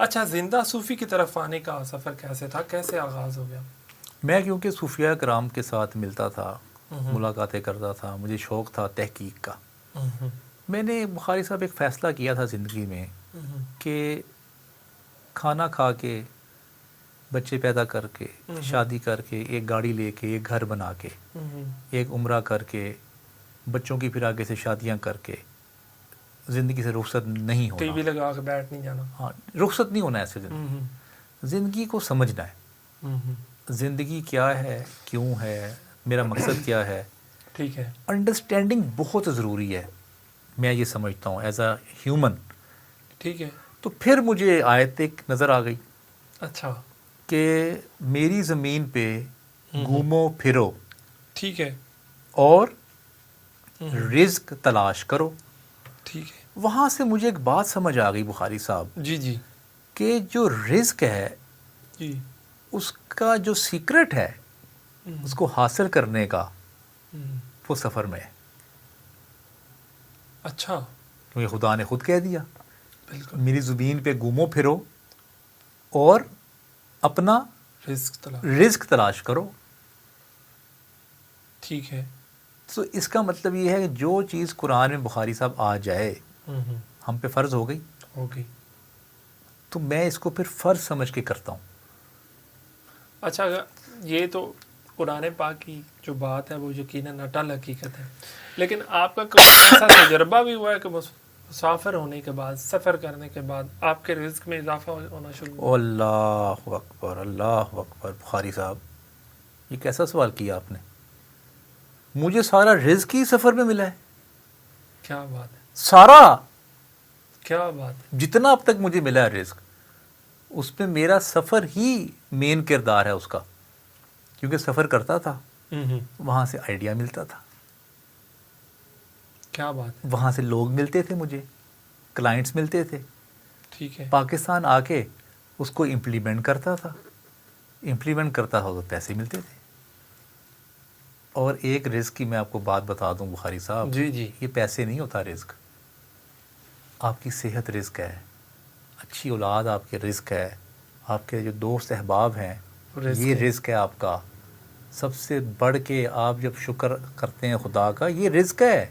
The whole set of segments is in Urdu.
اچھا، زندہ صوفی کی طرف آنے کا سفر کیسے تھا، کیسے آغاز ہو گیا؟ میں کیونکہ صوفیہ کرام کے ساتھ ملتا تھا، ملاقاتیں کرتا تھا، مجھے شوق تھا تحقیق کا. میں نے بخاری صاحب ایک فیصلہ کیا تھا زندگی میں کہ کھانا کھا کے، بچے پیدا کر کے، شادی کر کے، ایک گاڑی لے کے، ایک گھر بنا کے، ایک عمرہ کر کے، بچوں کی پھر آگے سے شادیاں کر کے زندگی سے رخصت نہیں ہونا. ٹی وی لگا کے بیٹھ نہیں جانا. ہاں، رخصت نہیں ہونا ایسے زندگی کو سمجھنا ہے. زندگی کیا ہے، کیوں ہے، میرا مقصد کیا ہے. ٹھیک ہے. انڈرسٹینڈنگ بہت ضروری ہے، میں یہ سمجھتا ہوں ایز اے ہیومن. ٹھیک ہے. تو پھر مجھے آیت ایک نظر آ گئی. اچھا. کہ میری زمین پہ گھومو پھرو. ٹھیک ہے. اور رزق تلاش کرو. ٹھیک ہے. وہاں سے مجھے ایک بات سمجھ آ گئی بخاری صاحب. جی جی. کہ جو رزق ہے جی، اس کا جو سیکرٹ ہے اس کو حاصل کرنے کا وہ سفر میں ہے. اچھا. کیونکہ خدا نے خود کہہ دیا بالکل. میری زمین پہ گھومو پھرو اور اپنا رزق تلاش کرو. ٹھیک ہے. تو اس کا مطلب یہ ہے کہ جو چیز قرآن میں بخاری صاحب آ جائے ہم پہ فرض ہو گئی تو میں اس کو پھر فرض سمجھ کے کرتا ہوں. اچھا، یہ تو قرآن پاک کی جو بات ہے وہ یقیناً اٹل حقیقت ہے، لیکن آپ کا کوئی ایسا تجربہ بھی ہوا ہے کہ مسافر ہونے کے بعد، سفر کرنے کے بعد آپ کے رزق میں اضافہ ہونا شروع ہوا؟ اللہ اکبر، اللہ اکبر. بخاری صاحب یہ کیسا سوال کیا آپ نے. مجھے سارا رزق ہی سفر میں ملا ہے. کیا بات ہے. سارا، کیا بات ہے. جتنا اب تک مجھے ملا ہے رزق، اس پہ میرا سفر ہی مین کردار ہے اس کا. کیونکہ سفر کرتا تھا وہاں سے آئیڈیا ملتا تھا. کیا بات ہے. وہاں سے لوگ ملتے تھے، مجھے کلائنٹس ملتے تھے. ٹھیک ہے. پاکستان آ کے اس کو امپلیمنٹ کرتا تھا تو پیسے ملتے تھے. اور ایک رزق کی میں آپ کو بات بتا دوں بخاری صاحب. جی جی. یہ پیسے نہیں ہوتا رزق. آپ کی صحت رزق ہے، اچھی اولاد آپ کے رزق ہے، آپ کے جو دوست احباب ہیں یہ رزق ہے آپ کا. سب سے بڑھ کے آپ جب شکر کرتے ہیں خدا کا، یہ رزق ہے.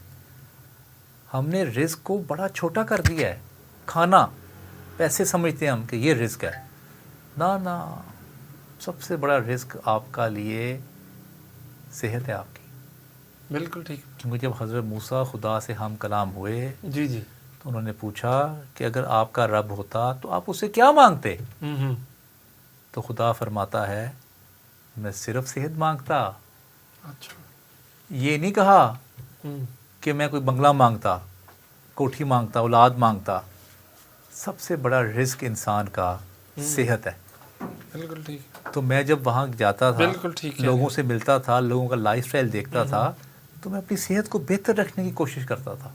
ہم نے رزق کو بڑا چھوٹا کر دیا ہے. کھانا، پیسے سمجھتے ہیں ہم کہ یہ رزق ہے. نہ، سب سے بڑا رزق آپ کا لیے صحت ہے آپ کی. بالکل ٹھیک. کیونکہ جب حضرت موسیٰ خدا سے ہم کلام ہوئے جی جی تو انہوں نے پوچھا کہ اگر آپ کا رب ہوتا تو آپ اسے کیا مانگتے؟ تو خدا فرماتا ہے میں صرف صحت مانگتا. اچھا. یہ نہیں کہا کہ میں کوئی بنگلہ مانگتا، کوٹھی مانگتا، اولاد مانگتا. سب سے بڑا رزق انسان کا صحت ہے. بالکل ٹھیک. تو میں جب وہاں جاتا تھا، بالکل ٹھیک ہے، لوگوں سے ملتا تھا، لوگوں کا لائف سٹائل دیکھتا تھا، تو میں اپنی صحت کو بہتر رکھنے کی کوشش کرتا تھا.